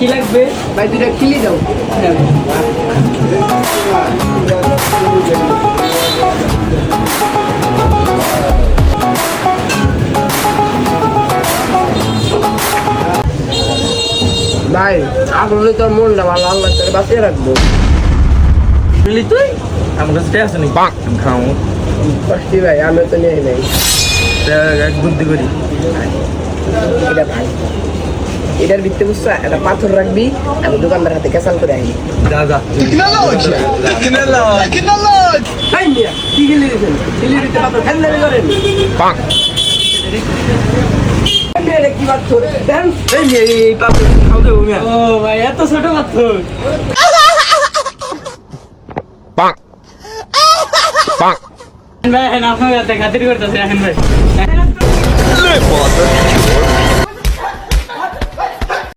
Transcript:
কি লাগবে? ভাই দুইটা খিলি দাও। ভাই আসলে তোর মনটা ভালো, আল্লাহ তোর বাঁচিয়ে রাখবো। বুঝলি তুই? আমার কাছে আছে নি খাও কষ্টি ভাই, আমি তো নেই নাই। এক বুদ্ধি করি। এটা ভাই, এটার ভিত্তি বুঝছো, একটা পাথর রাখবি, আমি দোকানদার হাতে ক্যাসাল করে আইনি। যা যা ভাই মিয়া, কি গেলি দিয়েছেন? গেলি দিতে পাথর খেললে করেন কি পাথর দেন? এই পাপড় খাও দেবো মিয়া। ও ভাই এত ছোট পাথর। ভাই এখন আপনার খাতির করতেছে এখন ভাই।